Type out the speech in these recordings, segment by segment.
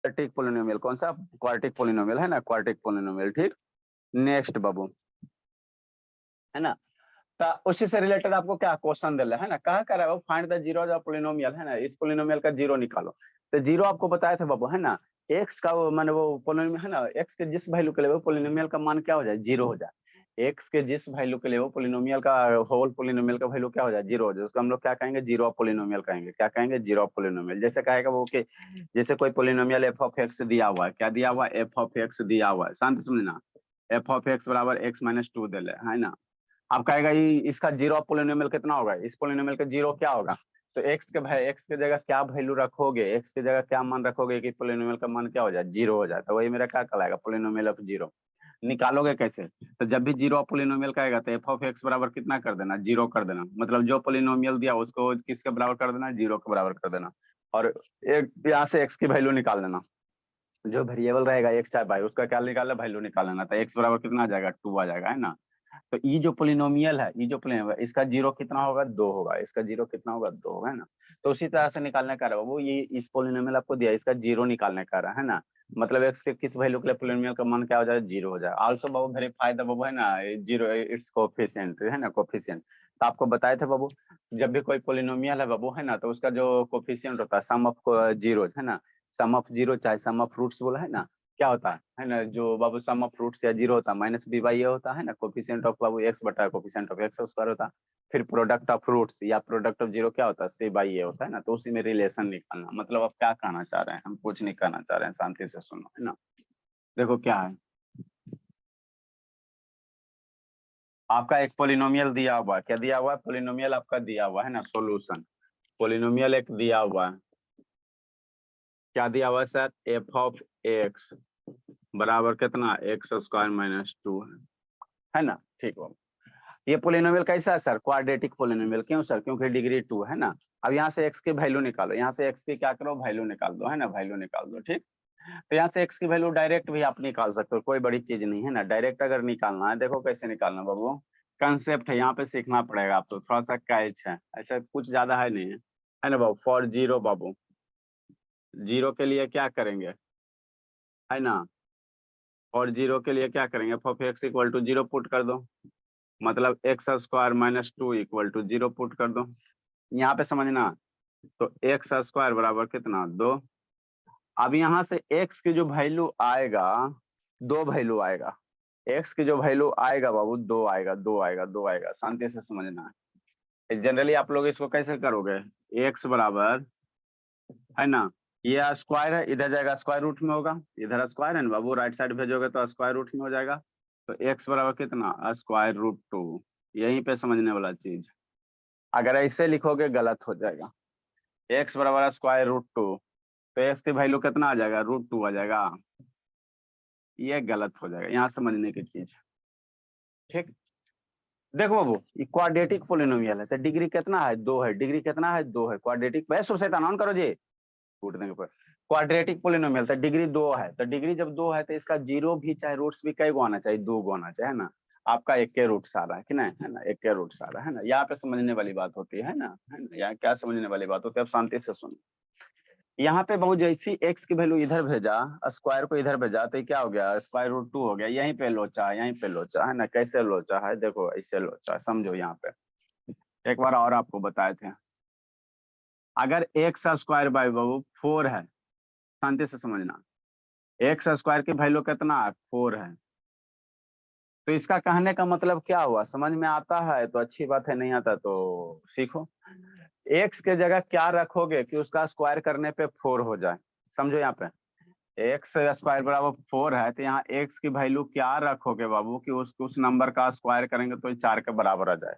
Quadratic polynomial, कौन सा? Quadratic polynomial है ना, क्वाड्रेटिक पोलिनोमियल। ठीक, नेक्स्ट बाबू है ना, तो उसी से रिलेटेड आपको क्या क्वेश्चन दिला है ना, कहा कर रहा है find the zero of polynomial है ना, इस पोलिनोमियल का जीरो निकालो। तो जीरो आपको बताया था बाबू है ना, एक्स का वो माने वो पोलिनोमियल है ना, एक्स के जिस वैल्यू के लिए वो पोलिनोमियल का मान क्या हो जाए, जीरो हो जाए। एक्स के जिस वैल्यू के लिए वो पोलिनोमियल का होल पोलिनोमियल का वैल्यू क्या हो जाए, जीरो हो जाए, उसको हम लोग क्या कहेंगे, जीरो ऑफ पोलिनोमियल कहेंगे। क्या कहेंगे, जीरो ऑफ पोलिनोमियल। जैसे कहेगा वो कि जैसे कोई पोलिनोमियल एफ ऑफ एक्स दिया हुआ है, क्या दिया हुआ है, एफ ऑफ एक्स दिया हुआ है, शांति समझना, एफ ऑफ एक्स बराबर एक्स माइनस टू दे है ना। अब कहेगा इसका जीरो ऑफ पोलिनोमियल कितना होगा, इस पोलिनोमियल का जीरो क्या होगा, तो एक्स के जगह क्या वैल्यू रखोगे, एक्स की जगह क्या मान रखोगे कि पोलिनोमियल का मान क्या हो जाए, जीरो हो जाए। तो वही मेरा क्या कहलाएगा, पोलिनोमियल ऑफ जीरो। निकालोगे कैसे, तो जब भी जीरो ऑफ पोलिनोमियल कहेगा तो एफ ऑफ एक्स बराबर कितना कर देना, जीरो कर देना। मतलब जो पोलिनोमियल दिया उसको किसके बराबर कर देना, जीरो के बराबर कर देना। और एक यहाँ से एक्स की वैल्यू निकाल लेना, जो वेरिएबल रहेगा एक्स चाहे वाई, उसका क्या निकालना, वैल्यू निकाल लेना। तो एक्स बराबर कितना आ जाएगा, टू आ जाएगा है ना। तो ये जो पोलिनोमियल है, ये जो पोलिनोमियल, इसका जीरो कितना होगा, दो होगा, इसका जीरो कितना होगा, दो होगा है ना। तो उसी तरह से निकालने का रहा वो, ये इस पोलिनोमियल आपको दिया, इसका जीरो निकालने का रहा है ना। मतलब एक्स के किस वैल्यू के लिए पोलिनोमियल का मान क्या हो जाए, जीरो हो जाए। आल्सो बाबू वेरीफाई द बाबू है ना, जीरो इट्स कोफिशिएंट है ना, कोफिशिएंट। तो आपको बताए थे बाबू, जब भी कोई पोलिनोमियल है बाबू है ना, तो उसका जो कोफिशिएंट होता है सम ऑफ जीरो है ना, सम ऑफ जीरो चाहे सम ऑफ रूट्स बोला है ना, क्या होता है ना, जो बाबू सम ऑफ रूट्स या जीरो होता है माइनस बी बाई ए होता है ना, कोफिशिएंट ऑफ बाबू एक्स बटा कोफिशिएंट ऑफ एक्स स्क्वायर होता है। फिर प्रोडक्ट ऑफ रूट्स या प्रोडक्ट ऑफ जीरो क्या होता है, सी बाई ए होता है ना। तो उसी में रिलेशन निकालना, मतलब आप क्या कहना चाह रहे हैं, हम कुछ नहीं कहना चाह रहे हैं, शांति से सुनो है ना। देखो क्या है, आपका एक पोलिनोमियल दिया हुआ है, क्या दिया हुआ है, पोलिनोमियल आपका दिया हुआ है ना, सोल्यूशन पोलिनोमियल एक दिया हुआ है, क्या दिया हुआ है सर, एफ ऑफ एक्स बराबर कितना, एक्स स्क्वायर माइनस टू है ना। ठीक हो, ये पोलिनोमियल कैसा है सर, क्वाड्रेटिक पोलिनोमियल। क्यों सर, क्योंकि डिग्री टू है ना। अब यहाँ से एक्स की वैल्यू निकालो, यहाँ से एक्स की क्या करो, वैल्यू निकाल दो है ना, वैल्यू निकाल दो। ठीक, तो यहाँ से एक्स की वैल्यू डायरेक्ट भी आप निकाल सकते हो, कोई बड़ी चीज नहीं है ना। डायरेक्ट अगर निकालना है, देखो कैसे निकालना बाबू, कंसेप्ट है यहाँ पे सीखना पड़ेगा आपको, थोड़ा सा कैच है, ऐसा कुछ ज्यादा है नहीं है ना बाबू। फॉर जीरो बाबू, जीरो के लिए क्या करेंगे है ना, और जीरो के लिए क्या करेंगे, f of x equal to zero put कर दो, मतलब x square minus two equal to zero put कर दो। यहाँ पे समझना, तो एक्स स्क्वायर बराबर कितना, दो। अब यहाँ से एक्स की जो वैल्यू आएगा, दो वैल्यू आएगा, एक्स की जो वैल्यू आएगा बाबू, दो आएगा, दो आएगा, दो आएगा, शांति से समझना है। जनरली आप लोग इसको कैसे करोगे, एक्स बराबर है ना, ये स्क्वायर है, इधर जाएगा स्क्वायर रूट में होगा, इधर स्क्वायर है ना बाबू, राइट साइड भेजोगे तो स्क्वायर रूट में हो जाएगा। तो एक्स बराबर कितना, स्क्वायर रूट टू। यहीं पे समझने वाला चीज, अगर ऐसे लिखोगे गलत हो जाएगा। एक्स बराबर स्क्वायर रूट टू, तो एक्स की वैल्यू कितना आ जाएगा, रूट टू आ जाएगा, ये गलत हो जाएगा, यहाँ समझने की चीज। ठीक, देखो बाबू ये क्वाड्रेटिक पोलिनोमियल है, तो डिग्री कितना है, दो है, डिग्री कितना है, दो है, क्वाड्रेटिक वैसे शैतान ऑन करो जी, टूट देंगे पर। क्वाड्रेटिक पोलिनोमियल तो डिग्री दो है, तो डिग्री जब दो है तो इसका जीरो भी चाहे रूट्स भी कई गो आना चाहिए, दो गो आना चाहिए है ना। आपका एक के रूट्स आ रहा है कि नहीं है ना, एक के रूट्स आ रहा है ना, यहाँ पे समझने वाली बात होती है ना, यहाँ क्या समझने वाली बात होती है, अब शांति से सुनो। यहाँ पे बहुत जैसी एक्स की वैल्यू इधर भेजा, स्क्वायर को इधर भेजा, तो क्या हो गया, स्क्वायर रूट टू हो गया, यहीं पे लोचा, यहीं पे लोचा है ना। कैसे लोचा है, देखो ऐसे लोचा, समझो यहाँ पे एक बार और आपको बताए थे। अगर x square by Babu four है, शांति से समझना, एक्स स्क्वायर की वैल्यू कितना है, फोर है। तो इसका कहने का मतलब क्या हुआ, समझ में आता है तो अच्छी बात है, नहीं आता तो सीखो। एक्स के जगह क्या रखोगे कि उसका स्क्वायर करने पे फोर हो जाए, समझो यहाँ पे एक्स स्क्वायर बराबर फोर है, तो यहाँ एक्स की वैल्यू क्या रखोगे बाबू कि उस नंबर का स्क्वायर करेंगे तो चार के बराबर आ जाए।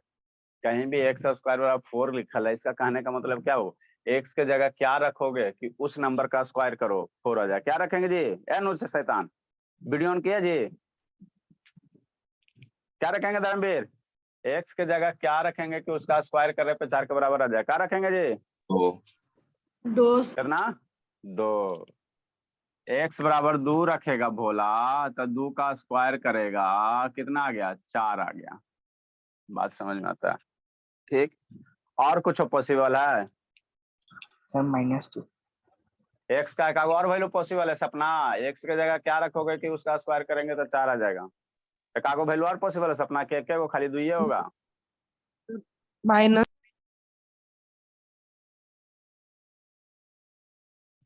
कहीं भी एक्स स्क्वायर बराबर फोर लिखा है, इसका कहने का मतलब क्या हो, एक्स के जगह क्या रखोगे कि उस नंबर का स्क्वायर करो फोर आ जाए। क्या रखेंगे जी, अनुज शैतान वीडियो ऑन किया जी, क्या रखेंगे धर्मवीर, एक्स के जगह क्या रखेंगे कि उसका स्क्वायर करने पे चार के बराबर आ जाए, क्या रखेंगे जी, दो कितना, दो। एक्स बराबर दो रखेगा भोला, तो दो का स्क्वायर करेगा कितना आ गया, चार आ गया। बात समझ में आता है, ठीक। और कुछ पॉसिबल है सर माइनस टू, एक्स का एक और वैल्यू पॉसिबल है सपना, एक्स की जगह क्या रखोगे कि उसका स्क्वायर करेंगे तो 4 आ जाएगा। एक आगो वैल्यू और पॉसिबल है सपना, के को खाली दुइये होगा। माइनस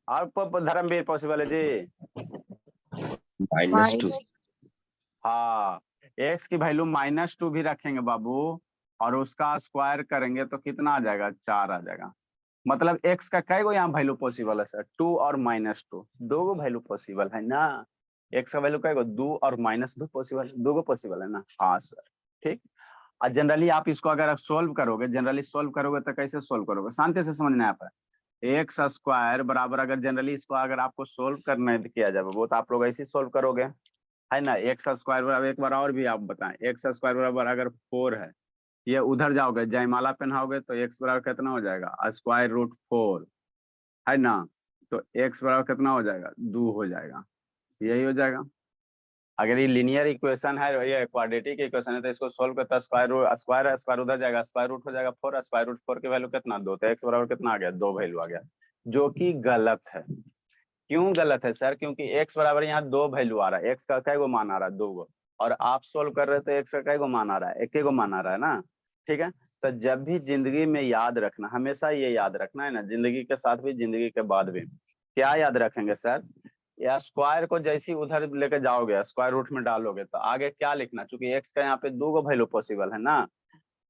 और धर्मवीर पॉसिबल है जी। -2। हाँ, एक्स की वैल्यू -2 भी रखेंगे बाबू और उसका स्क्वायर करेंगे तो कितना आ जाएगा, 4 आ जाएगा। मतलब एक्स का कई गो यहाँ वैल्यू पॉसिबल है सर, 2 और -2, दो गो वैल्यू पॉसिबल है ना। एक्स का वैल्यू कई गो, 2 और -2 पॉसिबल है, दो गो पॉसिबल है ना। हाँ सर, ठीक। और जनरली आप इसको अगर सोल्व करोगे, जनरली सोल्व करोगे तो कैसे सोल्व करोगे, शांति से समझना है आप। एक्स स्क्वायर बराबर, अगर जनरली इसको अगर आपको सोल्व करना किया जाए वो तो आप लोग ऐसे सोल्व करोगे, है ना। एक्स स्क्वायर बराबर, एक बार और भी आप बताएं, एक्स स्क्वायर बराबर अगर 4 है, ये उधर जाओगे जयमाला पहनाओगे तो एक्स बराबर कितना हो जाएगा, √4, है ना। तो एक्स बराबर कितना हो जाएगा, 2 हो जाएगा, यही हो जाएगा। अगर ये लीनियर इक्वेशन है, ये क्वाड्रेटिक इक्वेशन है, तो इसको सोल्व करता है, स्क्वायर उधर जाएगा, स्क्वायर रूट हो जाएगा 4, √4 की वैल्यू कितना, 2, तो एक्स बराबर कितना आ गया, 2 वैल्यू आ गया, जो कि गलत है। क्यों गलत है सर, क्योंकि एक्स बराबर यहाँ 2 वैल्यू आ रहा है, एक्स का कै गो मान आ रहा है, 2 गो, और आप सोल्व कर रहे हो तो एक्स का कै गो मान आ रहा है, 1 गो मान आ रहा है ना। ठीक है, तो जब भी जिंदगी में याद रखना, हमेशा ये याद रखना है ना, जिंदगी के साथ भी जिंदगी के बाद भी, क्या याद रखेंगे सर, या स्क्वायर को जैसी उधर लेके जाओगे, स्क्वायर रूट में डालोगे तो आगे क्या लिखना, चूंकि एक्स का यहाँ पे 2 गो वैल्यू पॉसिबल है ना,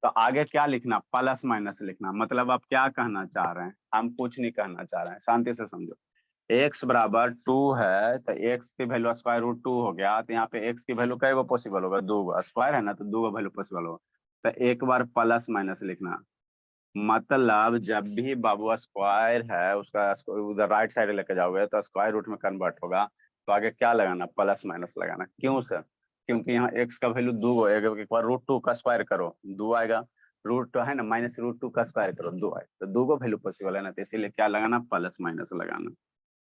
तो आगे क्या लिखना, प्लस माइनस लिखना। मतलब आप क्या कहना चाह रहे हैं, हम कुछ नहीं कहना चाह रहे हैं, शांति से समझो। एक्स बराबर 2 है तो एक्स की वैल्यू √2 हो गया, तो यहाँ पे एक्स की वैल्यू कई गो पॉसिबल होगा, 2 गो, स्क्वायर है ना तो 2 गो वैल्यू पॉसिबल होगा, तो एक बार प्लस माइनस लिखना। मतलब जब भी बाबू स्क्वायर है उसका उधर राइट साइड लेके जाओगे तो स्क्वायर रूट में कन्वर्ट होगा, तो आगे क्या लगाना, प्लस माइनस लगाना। क्यों सर, क्योंकि यहाँ एक्स का वैल्यू 2 गो, एक बार √2 का स्क्वायर करो 2 आएगा, रूट है ना, -√2 का स्क्वायर करो 2 आएगा, तो 2 गो वैल्यू पॉसिबल है ना, तो इसीलिए क्या लगाना, प्लस माइनस लगाना,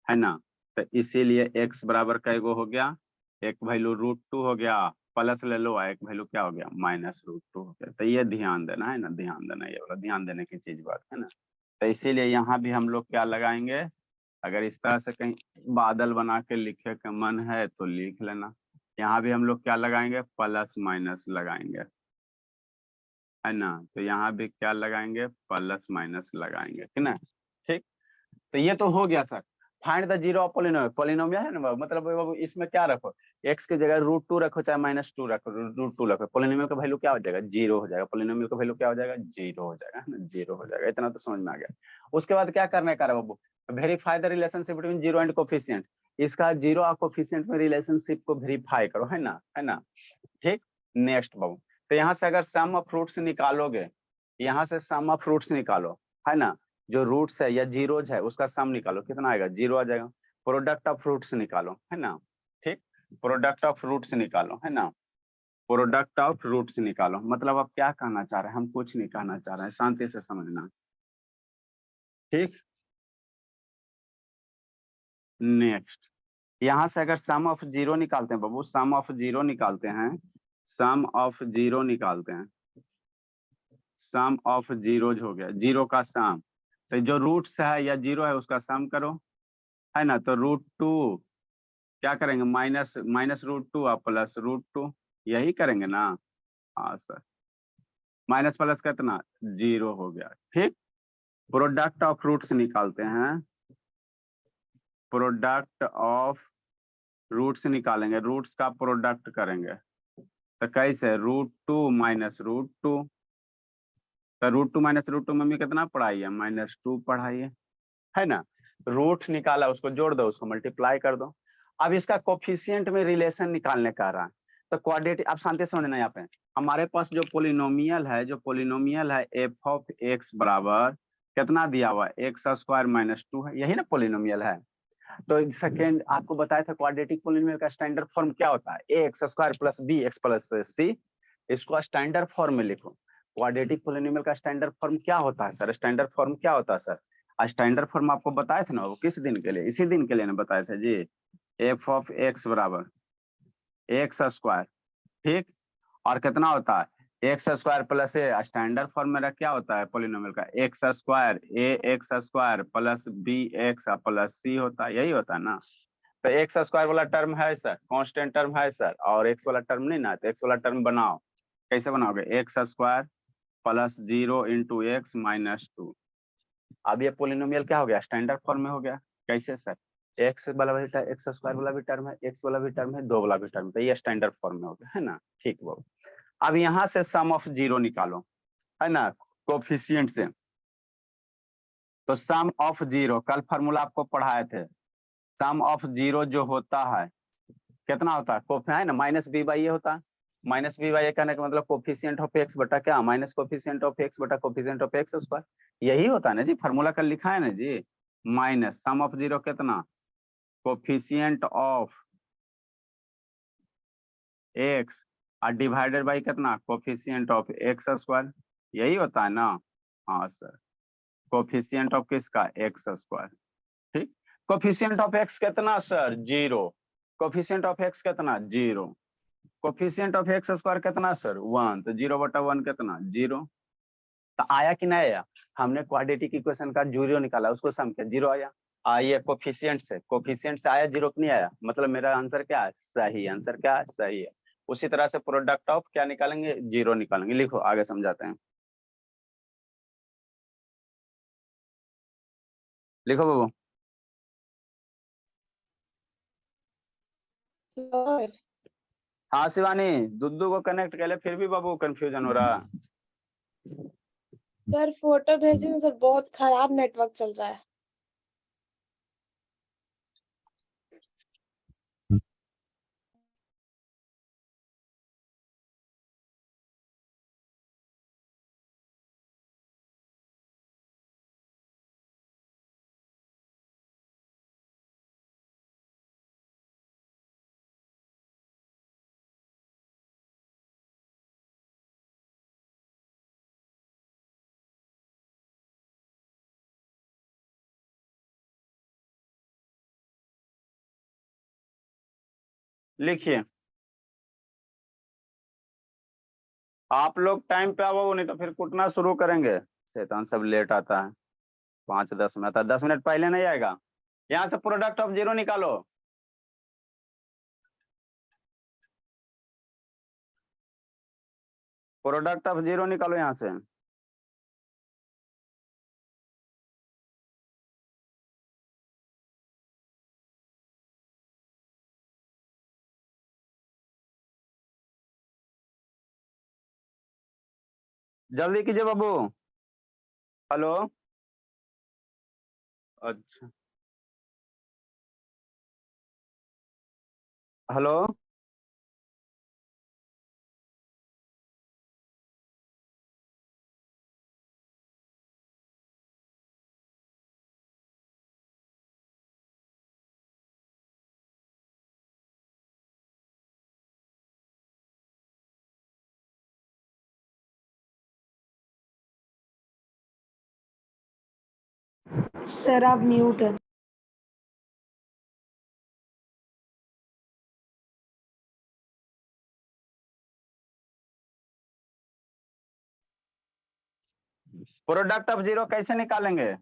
है ना। तो इसीलिए x बराबर कै गो हो गया, एक वैल्यू √2 हो गया, प्लस ले लो, एक वैल्यू क्या हो गया, -√2 हो गया। तो ये ध्यान देना है ना, ध्यान देना, ये वाला ध्यान देने की चीज बात है ना। तो इसीलिए यहाँ भी हम लोग क्या लगाएंगे, अगर इस तरह से कहीं बादल बना के लिखे का मन है तो लिख लेना, यहाँ भी हम लोग क्या लगाएंगे, प्लस माइनस लगाएंगे, है ना। तो यहाँ भी क्या लगाएंगे, प्लस माइनस लगाएंगे, ठीक ना। ठीक, तो ये तो हो गया sir. Find the zero of polynomial, polynomial है ना बाबू, मतलब बाबू इसमें क्या रखो, एक्स की जगह √2 रखो चाहे -2 रखो, √2 रखो, पोलिनोमियल का वैल्यू क्या हो जाएगा, 0 हो जाएगा, पोलिनोमियल का वैल्यू क्या हो जाएगा, 0 हो जाएगा, है ना, 0 हो जाएगा। इतना तो समझ में आ गया। उसके बाद क्या करने का बाबू, verify the relationship between zero and coefficient, इसका जीरो और कोफिशिएंट में रिलेशनशिप को वेरीफाई करो, है ना। ठीक, नेक्स्ट बाबू, तो यहाँ से अगर सम ऑफ फ्रूट्स निकालोगे, यहाँ से सम ऑफ फ्रूट्स निकालो, है ना, जो रूट्स है या जीरोज है उसका सम निकालो, कितना आएगा, 0 आ जाएगा। प्रोडक्ट ऑफ फ्रूट्स निकालो, है ना। ठीक, प्रोडक्ट ऑफ फ्रूट्स निकालो, है ना, प्रोडक्ट ऑफ फ्रूट्स निकालो। मतलब आप क्या कहना चाह रहे हैं, हम कुछ नहीं कहना चाह रहे हैं, शांति से समझना। ठीक, नेक्स्ट, यहाँ से अगर सम ऑफ 0 निकालते हैं बाबू, सम ऑफ 0 निकालते हैं, सम ऑफ 0 निकालते हैं, सम ऑफ जीरोज हो गया, 0 का सम, तो जो रूट्स है या 0 है उसका सम करो, है ना। तो √2 क्या करेंगे, -√2 और +√2, यही करेंगे ना। हाँ सर, माइनस प्लस कितना, 0 हो गया। ठीक, प्रोडक्ट ऑफ रूट्स निकालते हैं, प्रोडक्ट ऑफ रूट्स निकालेंगे, रूट्स का प्रोडक्ट करेंगे, तो कैसे, √2 -√2, तो √2 -√2 मम्मी कितना पढ़ाई है, -2 पढ़ाई है ना। रूट निकाला, उसको जोड़ दो, उसको मल्टीप्लाई कर दो। अब इसका कोफिशिएंट में रिलेशन निकालने का रहा, तो क्वाड्रेटिक, आप शांति समझना, यहाँ पे हमारे पास जो पोलिनोमियल है, f(x) बराबर कितना दिया हुआ है, x² - 2 है, यही ना पोलिनोमियल है। तो सेकेंड आपको बताया था क्वाड्रेटिक पोलिनोमियल का स्टैंडर्ड फॉर्म क्या होता है, ax² + bx + c, इसको स्टैंडर्ड फॉर्म में लिखो। क्वाड्रेटिक पोलिनोमियल का स्टैंडर्ड फॉर्म क्या होता है सर, स्टैंडर्ड फॉर्म क्या होता है सर, स्टैंडर्ड फॉर्म आपको बताए थे ना, वो किस दिन के लिए, इसी दिन के लिए ना बताए थे जी, f(x) बराबर x², ठीक, और कितना होता है x square plus a, standard form मेरा क्या होता है पॉलिनोमियल का, x square a x square plus b x plus c होता है, यही होता है ना। तो एक्स स्क्वायर वाला टर्म है सर, कांस्टेंट टर्म है सर, और एक्स वाला टर्म नहीं ना, तो एक्स वाला टर्म बनाओ। कैसे बनाओगे, एक्स स्क्वायर प्लस 0 × x-2। अब ये पोलिनोमियल क्या हो गया, स्टैंडर्ड फॉर्म में हो गया। कैसे सर, एक्स वाला भी एक्स स्क्वायर वाला भी टर्म है, एक्स वाला भी टर्म है, दो वाला भी टर्म, तो ये स्टैंडर्ड फॉर्म में हो गया, है ना। ठीक वो, अब यहाँ से सम ऑफ जीरो निकालो, है ना, कोफिशिएंट से। तो सम ऑफ जीरो, कल फार्मूला आपको पढ़ाए थे, सम ऑफ जीरो जो होता है कितना होता है, कोफ है ना, माइनस बी बाई ए होता है। माइनस बी बाई ए कहने का मतलब कोफिशिएंट ऑफ एक्स बटा क्या, माइनस कोफिशिएंट ऑफ एक्स बटा कोफिशिएंट ऑफ एक्स स्क्वायर, यही होता है ना जी, फार्मूला कल लिखा है ना जी। माइनस सम ऑफ जीरो कितना, कोफिशिएंट ऑफ एक्स और डिवाइडेड बाई कितना, कोफिशिएंट ऑफ एक्स स्क्वायर, यही होता है ना। हाँ सर, कोफिशिएंट ऑफ किसका, एक्स स्क्वायर। ठीक, कोफिशिएंट ऑफ एक्स कितना sir, zero. Coefficient of x कितना, zero. Coefficient of x square कितना सर, 1, तो 0/1 कितना, 0। तो आया कि नहीं आया, हमने क्वाड्रेटिक इक्वेशन का जीरो निकाला, उसको सम किया, 0 आया। आइए कोफिशिएंट से आया, 0 नहीं आया, मतलब मेरा आंसर क्या है, सही आंसर क्या है, सही है। उसी तरह से प्रोडक्ट ऑफ क्या निकालेंगे, 0 निकालेंगे। लिखो आगे समझाते हैं, लिखो बाबू। हाँ शिवानी, दुद्दू को कनेक्ट कर ले, फिर भी बाबू कंफ्यूजन हो रहा। सर फोटो भेजिए सर, बहुत खराब नेटवर्क चल रहा है। लिखिए, आप लोग टाइम पे आओ, नहीं तो फिर कुटना शुरू करेंगे। शैतान सब लेट आता है, 5-10 मिनट आता है, 10 मिनट पहले नहीं आएगा। यहाँ से प्रोडक्ट ऑफ जीरो निकालो, प्रोडक्ट ऑफ जीरो निकालो यहाँ से। जल्दी कीजिए बाबू। हेलो, अच्छा, हेलो, सर आप म्यूट है। प्रोडक्ट ऑफ जीरो कैसे निकालेंगे,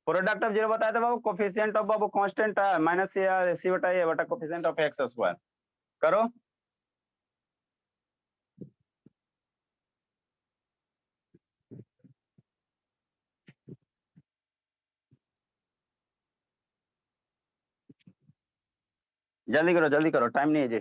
प्रोडक्ट ऑफ जीरो बताया था बाबू, कोफिशिएंट ऑफ बाबू कांस्टेंट है, माइनस सी बटा ए बटा कोफिशिएंट ऑफ एक्स स्क्वायर। करो, जल्दी करो, टाइम नहीं है जी।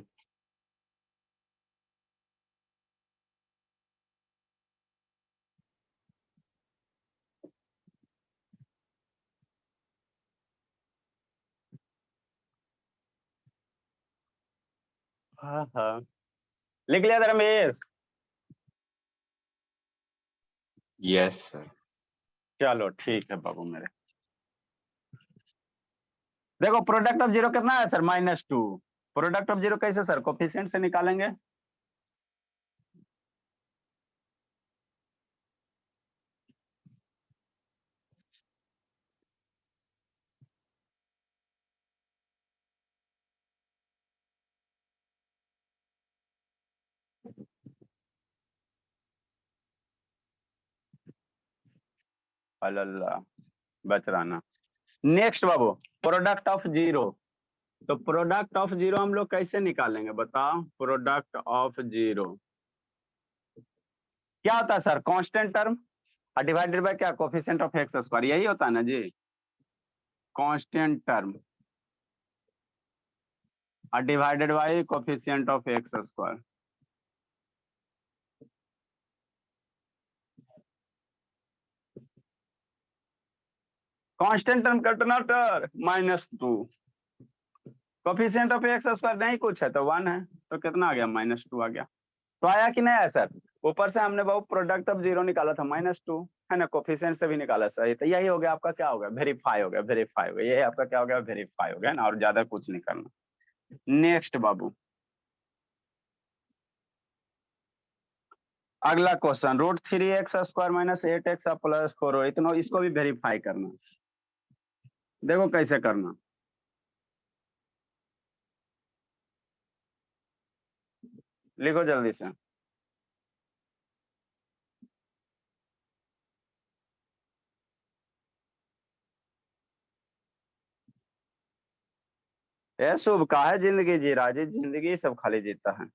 हाँ हाँ, लिख लिया था रमेश। Yes sir. चलो ठीक है बाबू मेरे, देखो प्रोडक्ट ऑफ जीरो कितना है सर, -2। प्रोडक्ट ऑफ जीरो कैसे सर, कोफिशिएंट से निकालेंगे। अल्लाह बच रहा ना। Next Babu, product of zero. तो प्रोडक्ट ऑफ जीरो हम लोग कैसे निकालेंगे बताओ? प्रोडक्ट ऑफ जीरो क्या होता है sir? Constant term divided by क्या? कोफिशिएंट ऑफ एक्स स्क्वायर, यही होता है ना जी। Constant term divided by coefficient of x square. Constant term कटना टर -2, कोफिशिएंट ऑफ एक्स स्क्वायर नहीं कुछ है तो 1 है, तो कितना आ गया? -2 आ गया। तो आया कि नहीं आया सर? ऊपर से हमने बहुत प्रोडक्ट ऑफ जीरो निकाला था -2, है ना, कोफिशिएंट से भी निकाला सही, तो यही हो गया आपका, क्या हो गया? वेरीफाई हो गया, वेरीफाई हो गया, ये आपका क्या हो गया? वेरीफाई हो गया ना, और ज्यादा कुछ नहीं करना। नेक्स्ट बाबू, अगला क्वेश्चन, √3x² - 8x + 4 इतना, इसको भी वेरीफाई करना। देखो कैसे करना। लिखो जल्दी से। ये शुभ का है जिंदगी जी रहा जी, जिंदगी सब खाली जीता है।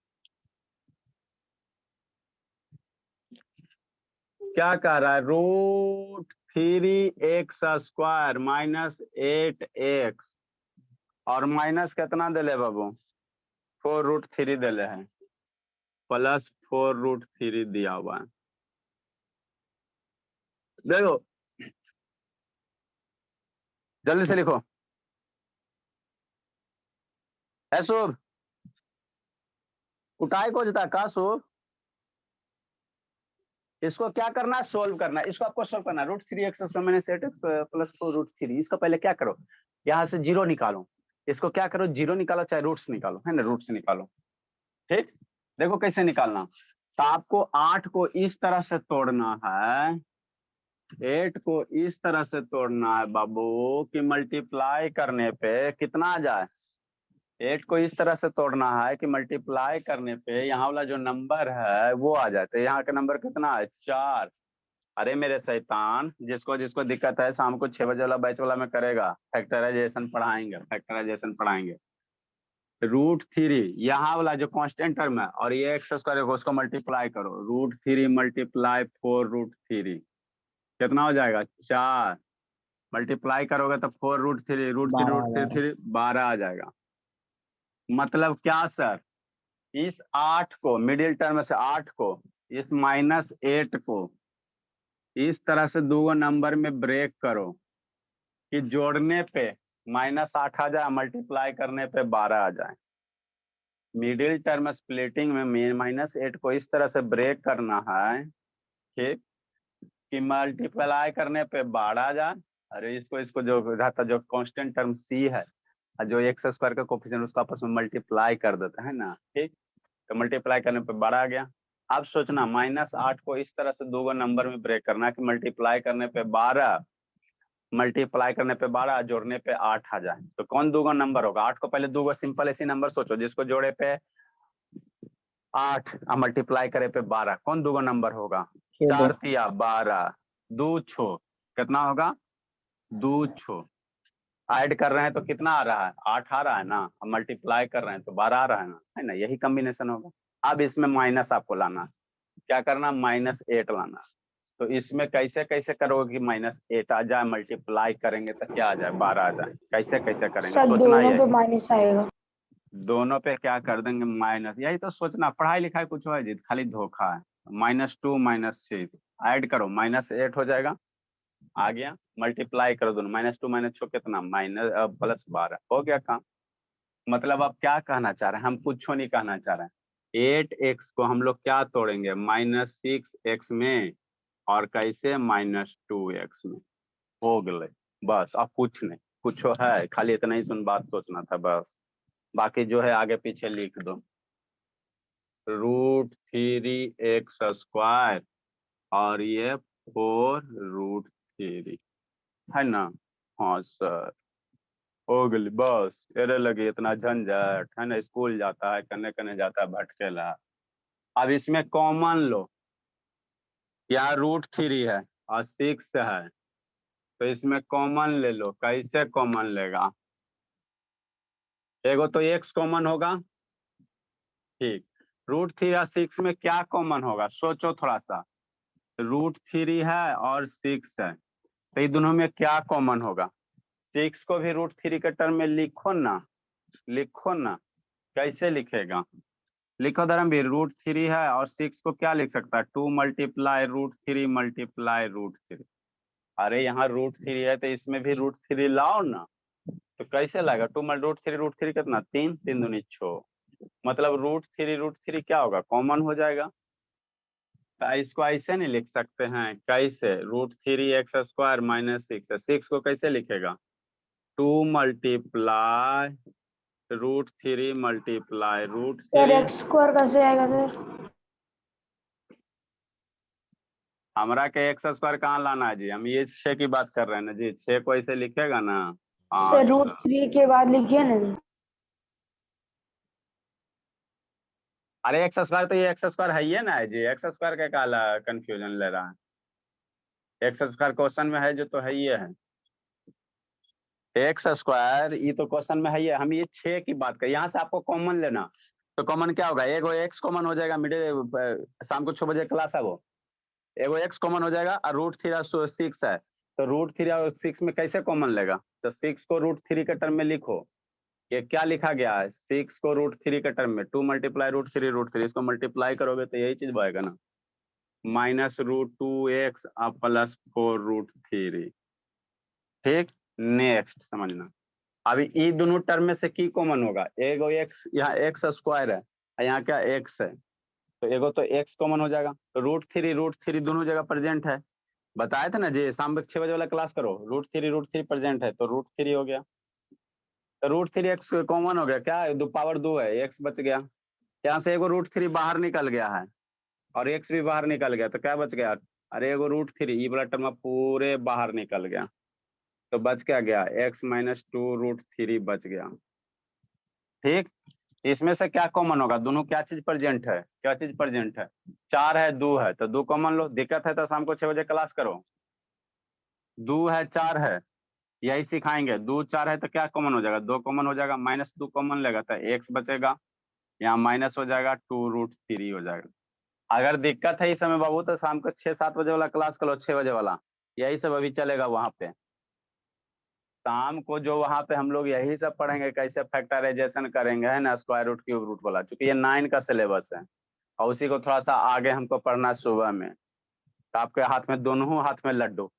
क्या कह रहा है? √3x² - 8x और माइनस कितना दिले बाबू? 4√3 दिले है, प्लस 4√3 दिया हुआ है। देखो जल्दी से लिखो। शुभ उठाई को जता का शुभ, इसको क्या करना है? सोल्व करना है। इसको आपको सोल्व करना है। √3x² - 8x + 4√3। इसको पहले क्या करो? यहाँ से जीरो निकालो। इसको क्या करो? जीरो निकालो, चाहे रूट्स निकालो, है ना, रूट्स निकालो। ठीक, देखो कैसे निकालना। तो आपको 8 को इस तरह से तोड़ना है, 8 को इस तरह से तोड़ना है बाबू कि मल्टीप्लाई करने पे कितना आ जाए? 8 को इस तरह से तोड़ना है कि मल्टीप्लाई करने पे यहाँ वाला जो नंबर है वो आ जाए। तो यहाँ का नंबर कितना है? 4। अरे मेरे शैतान, जिसको जिसको दिक्कत है शाम को 6 बजे वाला बैच वाला में करेगा, फैक्टराइजेशन पढ़ाएंगे, फैक्टराइजेशन पढ़ाएंगे। √3 यहाँ वाला जो कांस्टेंट टर्म है और ये x² उसको मल्टीप्लाई करो, √3 × 4√3 कितना हो जाएगा? 4। मल्टीप्लाई करोगे तो 4√3 √3 12 आ जाएगा। मतलब क्या सर? इस 8 को मिडिल टर्म से 8 को इस -8 को इस तरह से दो नंबर में ब्रेक करो कि जोड़ने पे -8 आ जाए, मल्टीप्लाई करने पे 12 आ जाए। मिडिल टर्म स्प्लिटिंग में -8 को इस तरह से ब्रेक करना है, ठीक, कि मल्टीप्लाई करने पे 12 आ जाए। अरे इसको इसको जो रहता जो कांस्टेंट टर्म सी है और जो x² का कोफिशिएंट उसको आपस में मल्टीप्लाई कर देते हैं ना, ठीक, तो मल्टीप्लाई करने पे 12 आ गया। अब सोचना -8 को इस तरह से दो नंबर में ब्रेक करना कि मल्टीप्लाई करने पे 12, मल्टीप्लाई करने पे 12, जोड़ने पे 8 आ जाए। तो कौन दो नंबर होगा? 8 को पहले दो सिंपल ऐसी नंबर सोचो जिसको जोड़े पे 8 और मल्टीप्लाई करे पे 12, कौन दो नंबर होगा? 4 तिया 12, 2 छो कितना होगा? 2 छो। ऐड कर रहे हैं तो कितना आ रहा है? 8 आ रहा है ना, अब मल्टीप्लाई कर रहे हैं तो 12 आ रहा है ना, है ना, यही कॉम्बिनेशन होगा। अब इसमें माइनस आपको लाना, क्या करना? -8 लाना। तो इसमें कैसे कैसे करोगे कि -8 आ जाए, मल्टीप्लाई करेंगे तो क्या आ जाए? 12 आ जाए। कैसे कैसे करेंगे? सर सोचना दोनों यही, पे माइनस आएगा। दोनों पे क्या कर देंगे? माइनस। यही तो सोचना, पढ़ाई लिखाई कुछ है जी, खाली धोखा है। -2 -6 ऐड करो, -8 हो जाएगा, आ गया। मल्टीप्लाई करो दोनों, -2 -6 कितना? +12 हो गया काम। मतलब आप क्या कहना चाह रहे हैं? हम कुछ नहीं कहना चाह रहे हैं। 8x को हम लोग क्या तोड़ेंगे? -6x में, और कैसे? -2x में। हो गए बस, अब कुछ नहीं, कुछ है, खाली इतना ही सुन बात सोचना था बस। बाकी जो है आगे पीछे लिख दो। √3x² और ये 4√3 है ना। हाँ सर, हो गई बस। तेरे लगे इतना झंझट है ना, स्कूल जाता है कने कने जाता है भटकेला। अब इसमें कॉमन लो, यहाँ √3 है और 6 है, तो इसमें कॉमन ले लो। कैसे कॉमन लेगा? एगो तो x कॉमन होगा, ठीक। √3 और 6 में क्या कॉमन होगा? सोचो थोड़ा सा। √3 है और 6 है, तो ये दोनों में क्या कॉमन होगा? 6 को भी √3 के टर्म में लिखो ना, लिखो ना। कैसे लिखेगा? लिखो धर्मवीर। √3 है और 6 को क्या लिख सकता है? 2 मल्टीप्लाई √3 मल्टीप्लाई √3। अरे यहाँ √3 है तो इसमें भी √3 लाओ ना। तो कैसे लाएगा? 2 √3 √3 कितना? 3 3 दूनी 6, मतलब √3 क्या होगा? कॉमन हो जाएगा। तो इसको ऐसे नहीं लिख सकते हैं? कैसे? √3x² माइनस 6 है, 6 को कैसे लिखेगा? 2 multiply √3 multiply sir √3। X square कैसे आएगा सर? हमरा के x² कहाँ लाना है जी? हम ये 6 की बात कर रहे हैं ना जी। 6 को ऐसे लिखेगा ना। हाँ सर √3 के बाद लिखिए ना। अरे x² तो ये x² है ही ना जी। x² का काला कंफ्यूजन ले रहा है? x² क्वेश्चन में है जो, तो है ही है। x² ये तो क्वेश्चन में है ही है। हम ये 6 की बात कर, यहाँ से आपको कॉमन लेना। तो कॉमन क्या होगा? एगो x कॉमन हो जाएगा, मिडिल शाम को 6 बजे क्लास है वो। एगो x कॉमन हो जाएगा और √3 और 6 है, तो √3 और 6 में कैसे कॉमन लेगा? तो 6 को √3 के टर्म में लिखो। ये क्या लिखा गया है? 6 को √3 के टर्म में 2 मल्टीप्लाई √3 इसको मल्टीप्लाई करोगे तो यही चीज बनेगा ना, -√2x प्लस 4√3। ठीक। नेक्स्ट समझना। अभी ये दोनों टर्म में से की कॉमन होगा? एगो x, यहाँ x² है और यहाँ क्या x है, तो एगो तो x कॉमन हो जाएगा। तो √3 दोनों जगह प्रेजेंट है। बताए थे ना जी, शाम को 6 बजे वाला क्लास करो। √3 प्रेजेंट है तो √3 हो गया। तो √3x कॉमन हो गया, क्या है? दो पावर 2 है, x बच गया। यहाँ से एगो √3 बाहर निकल गया है और x भी बाहर निकल गया, तो क्या बच गया? अरे एगो √3 ये वाला टर्म पूरे बाहर निकल गया, तो बच क्या गया? x - 2√3 बच गया। ठीक। इसमें से क्या कॉमन होगा? दोनों क्या चीज प्रेजेंट है? क्या चीज प्रेजेंट है? 4 है 2 है, तो 2 कॉमन लो। दिक्कत है तो शाम को 6 बजे क्लास करो। 2 है 4 है, यही सिखाएंगे। 2 4 है तो क्या कॉमन हो जाएगा? 2 कॉमन हो जाएगा, -2 कॉमन लेगा तो x बचेगा, यहाँ माइनस हो जाएगा, 2√3 हो जाएगा। अगर दिक्कत है इस समय बाबू तो शाम को 6 7 बजे वाला क्लास करो, 6 बजे वाला। यही सब अभी चलेगा वहां पे। शाम को जो वहां पे हम लोग यही सब पढ़ेंगे, कैसे फैक्टराइजेशन करेंगे, है ना, स्क्वायर रूट क्यूब रूट वाला, क्योंकि ये 9 का सिलेबस है और उसी को थोड़ा सा आगे हमको पढ़ना है सुबह में। तो आपके हाथ में, दोनों हाथ में लड्डू।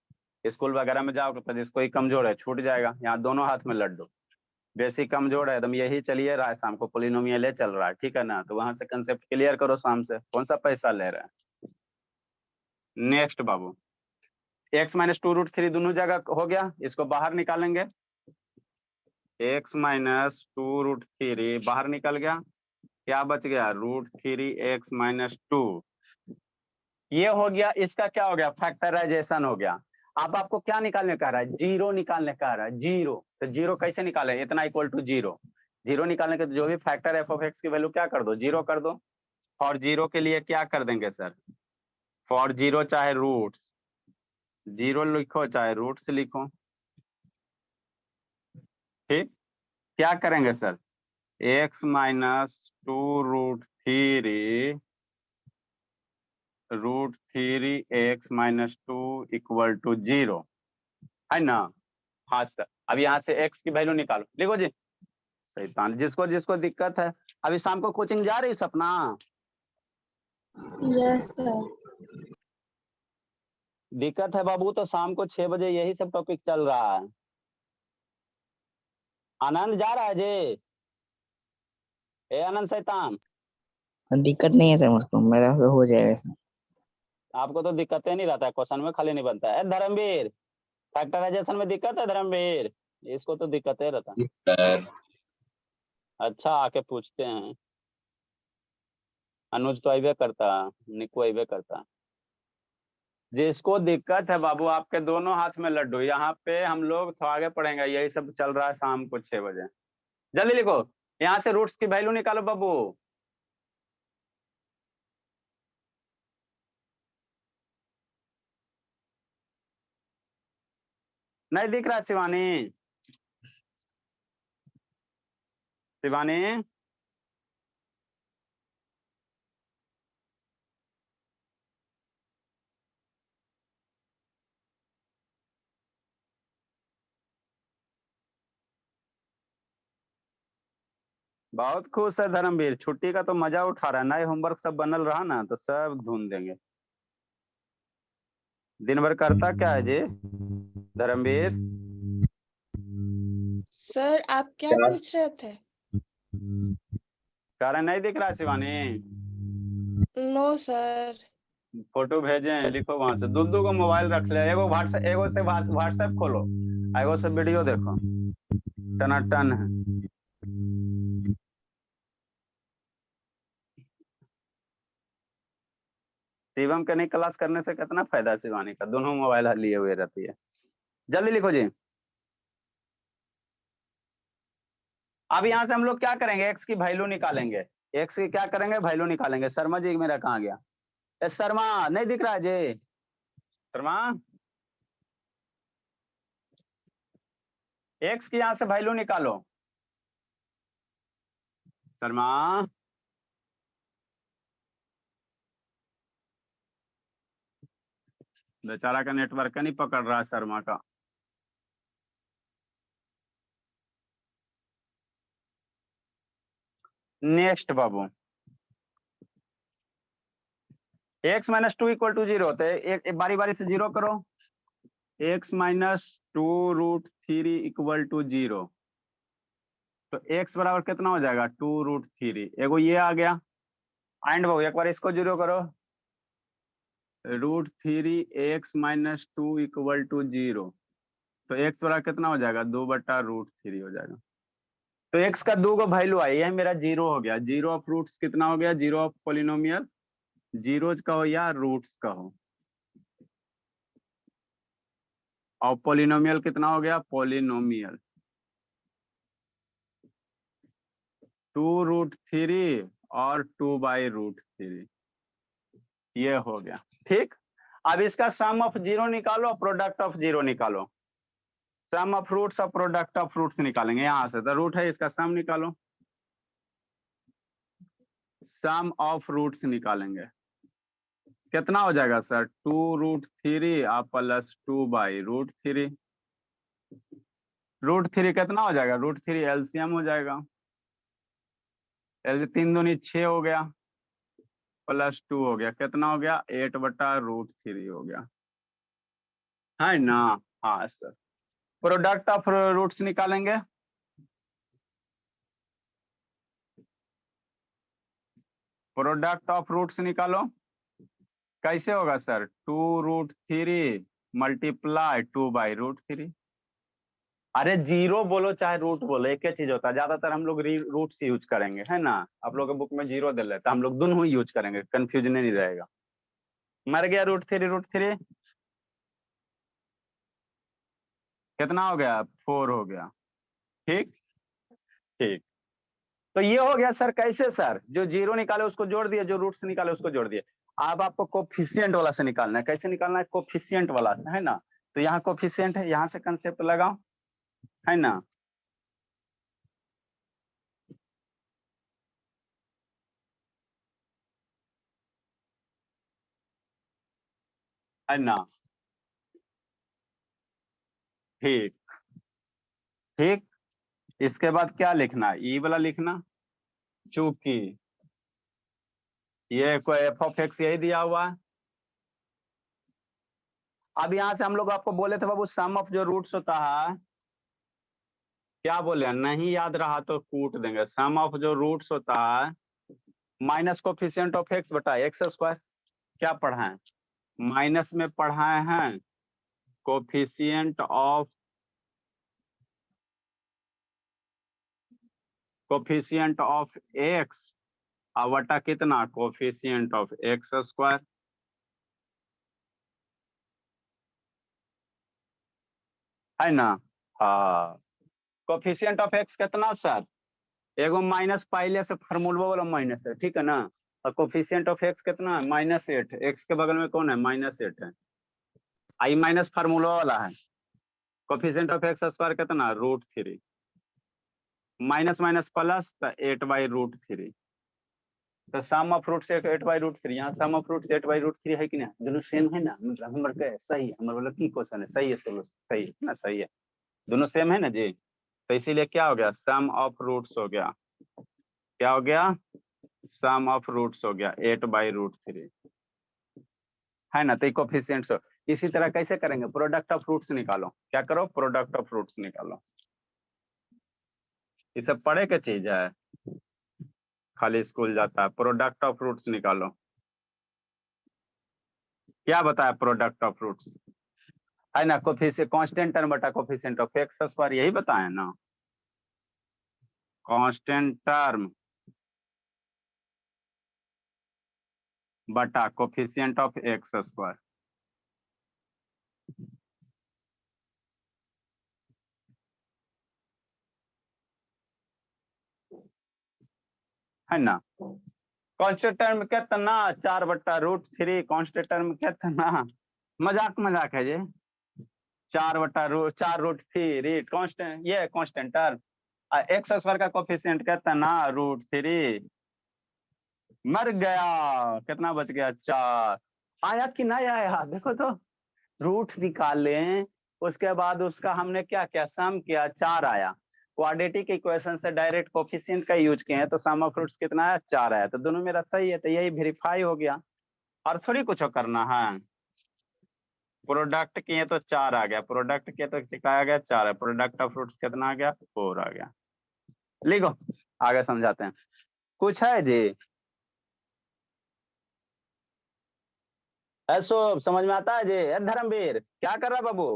स्कूल वगैरह में जाओगे तो जिसको ही कमजोर है छूट जाएगा, यहाँ दोनों हाथ में लड्डू। बेसिक कमजोर है, तुम यही चलिए रहा है शाम को, पोलिनोमियल चल रहा है, ठीक है ना, तो वहां से कंसेप्ट क्लियर करो शाम से, कौन सा पैसा ले रहा है। नेक्स्ट बाबू, x - 2√3 दोनों जगह हो गया, इसको बाहर निकालेंगे। x - 2√3 बाहर निकल गया, क्या बच गया? √3x - 2। ये हो गया, इसका क्या हो गया? फैक्टराइजेशन हो गया। अब आपको क्या निकालने कह रहा है? जीरो निकालने कह रहा है, जीरो। तो जीरो कैसे निकाले? इतना इक्वल टू जीरो। जीरो निकालने के जो भी फैक्टर f(x) की वैल्यू क्या कर दो? जीरो कर दो। और जीरो के लिए क्या कर देंगे सर? फॉर जीरो चाहे रूट्स, जीरो लिखो चाहे रूट्स लिखो। ठीक। क्या करेंगे sir? x - 2√3 √3x - 2 equal to 0, है ना? हाँ सर। अब यहाँ से x की वैल्यू निकालो, लिखो जी। शैतान, जिसको जिसको दिक्कत है। अभी शाम को कोचिंग जा रही सपना? Yes sir. दिक्कत है बाबू तो शाम को 6 बजे यही सब टॉपिक चल रहा है। आनंद जा रहा है जी? ए आनंद शैतान, दिक्कत नहीं है सर, मुझको मेरा हो जाएगा सर। आपको तो दिक्कतें नहीं रहता है, क्वेश्चन में खाली नहीं बनता है। धर्मवीर, फैक्टराइजेशन में दिक्कत है धर्मवीर? इसको तो दिक्कतें रहता है। सर अच्छा, आके पूछते हैं। अनुज तो अबे करता, निकू अबे करता। जिसको दिक्कत है बाबू, आपके दोनों हाथ में लड्डू। यहाँ पे हम लोग तो आगे पढ़ेंगे, यही सब चल रहा है शाम को 6 बजे। जल्दी लिखो, यहाँ से रूट्स की वैल्यू निकालो बाबू। नहीं दिख रहा शिवानी? शिवानी बहुत खुश है धर्मवीर, छुट्टी का तो मजा उठा रहा है। नए होमवर्क सब बनल रहा ना तो सब ढूंढ देंगे। दिन भर करता क्या है जी धर्मवीर? सर आप क्या क्या? पूछ रहे थे? कारण नहीं दिख रहा शिवानी? No sir. फोटो भेजे हैं, लिखो वहां से। दो दो को मोबाइल रख ले, एगो व्हाट्सएप, एगो से व्हाट्सएप खोलो, एगो से वीडियो देखो, टनाटन है। शिवम के नहीं क्लास करने से कितना फायदा है शिवानी का? दोनों मोबाइल लिए हुए रहती है। जल्दी लिखो जी। अब यहाँ से हम लोग क्या करेंगे? एक्स की वैल्यू निकालेंगे। एक्स की क्या करेंगे? वैल्यू निकालेंगे। शर्मा जी मेरा कहाँ गया? शर्मा नहीं दिख रहा है जी? शर्मा, एक्स की यहाँ से वैल्यू निकालो। शर्मा, बेचारा का नेटवर्क नहीं पकड़ रहा है शर्मा का। नेक्स्ट बाबू, x minus two equal to zero होते हैं। एक बारी बारी से जीरो करो। X minus two root three equal to zero, तो एक्स बराबर कितना हो जाएगा? Two root three. एगो ये आ गया। एंड बाबू एक बार इसको जीरो करो। Root three x minus two equal to zero, तो एक्स बराबर कितना हो जाएगा? 2/√3 हो जाएगा। तो एक्स का दो को वैल्यू आई है, मेरा जीरो हो गया। जीरो ऑफ रूट्स कितना हो गया? जीरो ऑफ पोलिनोमियल, जीरोज का हो या रूट्स का हो। और पोलिनोमियल कितना हो गया? पोलिनोमियल 2√3 और 2/√3, ये हो गया। ठीक, अब इसका सम ऑफ जीरो निकालो, प्रोडक्ट ऑफ जीरो निकालो। सम ऑफ रूट्स और प्रोडक्ट ऑफ रूट्स निकालेंगे यहां से। तो रूट है, इसका सम निकालो। सम ऑफ रूट्स निकालेंगे, कितना हो जाएगा सर? 2√3 आप प्लस 2/√3। √3 कितना हो जाएगा? √3 एलसीएम हो जाएगा। तीन दूनी 6 हो गया, प्लस 2 हो गया, कितना हो गया? 8/√3 हो गया, है ना? हाँ सर। प्रोडक्ट ऑफ रूट्स निकालेंगे। प्रोडक्ट ऑफ रूट्स निकालो, कैसे होगा सर? 2√3 मल्टीप्लाई 2/√3। अरे जीरो बोलो चाहे रूट बोलो, एक ही चीज होता है। ज्यादातर हम लोग रूट्स यूज करेंगे, है ना? आप लोग के बुक में जीरो दे लेते, हम लोग दोनों ही यूज करेंगे, कंफ्यूजन नहीं रहेगा। मर गया √3, कितना हो गया? 4 हो गया। ठीक ठीक, तो ये हो गया सर। कैसे सर? जो जीरो निकाले उसको जोड़ दिए, जो रूट्स निकाले उसको जोड़ दिए। अब आपको कोफिशिएंट वाला से निकालना है। कैसे निकालना है? कोफिशिएंट वाला से, है ना? तो यहाँ कोफिशिएंट है, यहाँ से कंसेप्ट लगाओ, है ना? है ना? ठीक ठीक, इसके बाद क्या लिखना है? ई वाला लिखना, चूंकि ये कोई एफ ऑफ एक्स यही दिया हुआ है। अब यहाँ से हम लोग आपको बोले थे बाबू, सम ऑफ जो रूट्स होता है, क्या बोले? नहीं याद रहा तो कूट देंगे। सम ऑफ जो रूट्स होता है माइनस कोफिशिएंट ऑफ एक्स बटा एक्स स्क्वायर। क्या पढ़ाएं? माइनस में पढ़ाए हैं कोफिशिएंट ऑफ एक्स और बटा कितना? कोफिशिएंट ऑफ एक्स स्क्वायर, है ना? हाँ, कोफिशिएंट ऑफ एक्स कितना सर? एगो माइनस पहले से फार्मूला वाला माइनस है, ठीक है ना? और कोफिशिएंट ऑफ एक्स कितना है? -8। एक्स के बगल में कौन है? -8 है। आई माइनस फार्मूला वाला है। कोफिशिएंट ऑफ एक्स स्क्वायर कितना √3 माइनस माइनस प्लस तो 8/√3 तो सम ऑफ रूट से 8/√3 यहाँ सम ऑफ रूट से 8/√3 है कि नहीं दोनों सेम है ना मतलब हमारे के सही हमारे वाला की क्वेश्चन है सही है सही है ना सही है दोनों सेम है ना जी तो इसीलिए क्या हो गया सम ऑफ रूट्स हो गया क्या हो गया सम ऑफ रूट्स हो गया 8/√3 है ना तो कोफिशिएंट्स इसी तरह कैसे करेंगे प्रोडक्ट ऑफ रूट्स निकालो क्या करो प्रोडक्ट ऑफ रूट्स निकालो ये सब पढ़े के चीज है खाली स्कूल जाता है प्रोडक्ट ऑफ रूट्स निकालो क्या बताया प्रोडक्ट ऑफ रूट्स है ना कोफिशिएंट कांस्टेंट टर्म बटा कोफिशिएंट ऑफ एक्स स्क्वायर यही बताया ना कांस्टेंट टर्म बटा कोफिशिएंट ऑफ एक्स स्क्वायर है ना कांस्टेंट टर्म कितना 4/√3 कांस्टेंट टर्म कितना मजाक है ये 4/4√3 कांस्टेंट ये कांस्टेंट टर्म एक्स स्क्वायर का कोफिशिएंट कितना √3 मर गया कितना बच गया 4 आया कि नहीं आया देखो तो रूट निकाले उसके बाद उसका हमने क्या किया सम किया 4 आया क्वाड्रेटिक इक्वेशन से डायरेक्ट कोफिशिएंट का यूज किए हैं तो सम ऑफ रूट्स कितना आया 4 आया तो दोनों मेरा सही है तो यही वेरीफाई हो गया और थोड़ी कुछ करना है प्रोडक्ट किए तो 4 आ गया प्रोडक्ट किए तो सिखाया गया 4 है प्रोडक्ट ऑफ रूट्स कितना आ गया 4 आ गया लिखो आगे समझाते हैं कुछ है जी ऐसो समझ में आता है जी धर्मवीर क्या कर रहा है बाबू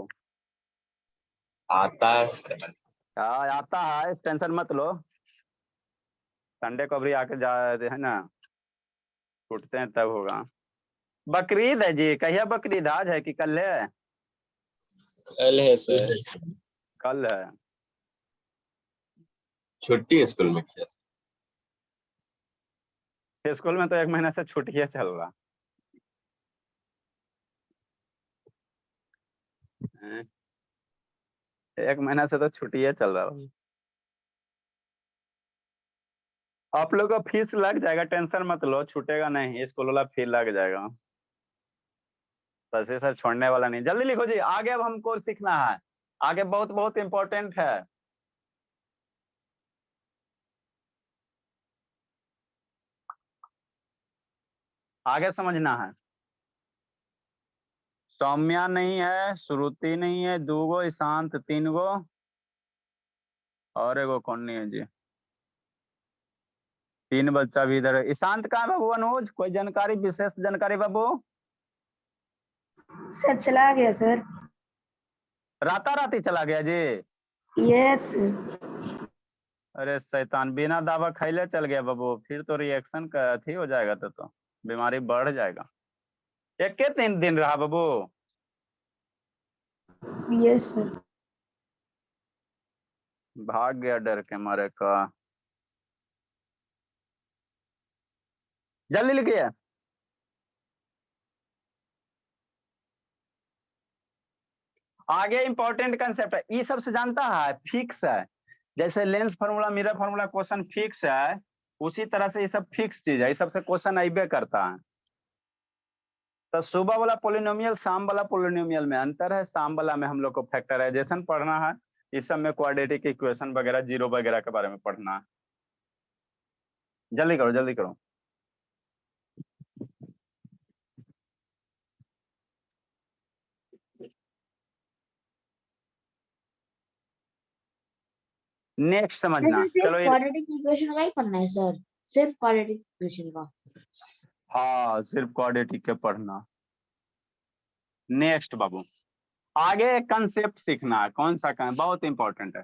आता है सर हाँ आता है टेंशन मत लो संडे को भी आके जा है ना छूटते हैं तब होगा बकरीद है जी कहिया बकरीद आज है कि कल है कल है सर कल है छुट्टी है स्कूल में क्या स्कूल में तो 1 महीने से छुट्टियां चल रहा हैं? 1 महीना से तो छुट्टियां चल रहा आप लोग का फीस लग जाएगा टेंशन मत लो छूटेगा नहीं स्कूल वाला फी लग जाएगा बस ये सब छोड़ने वाला नहीं जल्दी लिखो जी आगे अब हमको सीखना है आगे बहुत बहुत इंपॉर्टेंट है आगे समझना है सौम्या नहीं है श्रुति नहीं है 2 गो ईशांत 3 गो और एगो कौन नहीं है जी 3 बच्चा भी इधर है ईशांत कहाँ है बाबू अनुज कोई जानकारी विशेष जानकारी बाबू सर चला गया सर राताराती चला गया जी यस अरे शैतान बिना दवा खैले चल गया बाबू फिर तो रिएक्शन का अथी हो जाएगा तो बीमारी बढ़ जाएगा एक के 3 दिन रहा बाबू यस सर भाग गया डर के मारे का जल्दी लिखिए आगे इंपॉर्टेंट कंसेप्ट है ये सबसे जानता है फिक्स है जैसे lens formula mirror formula question fix है उसी तरह से ये सब फिक्स चीज है ये सबसे क्वेश्चन अबे करता है तो सुबह वाला पोलिनोमियल शाम वाला पोलिनोमियल में अंतर है शाम वाला में हम लोग को फैक्टराइजेशन पढ़ना है इस सब में क्वाड्रेटिक इक्वेशन वगैरह जीरो वगैरह के बारे में पढ़ना है जल्दी करो जल्दी करो नेक्स्ट समझना चलो क्वाड्रेटिक इक्वेशन का ही पढ़ना है सर सिर्फ क्वाड्रेटिक इक्वेशन का हाँ सिर्फ क्वाड्रेटिक के पढ़ना नेक्स्ट बाबू आगे कंसेप्ट सीखना है कौन सा बहुत इंपॉर्टेंट है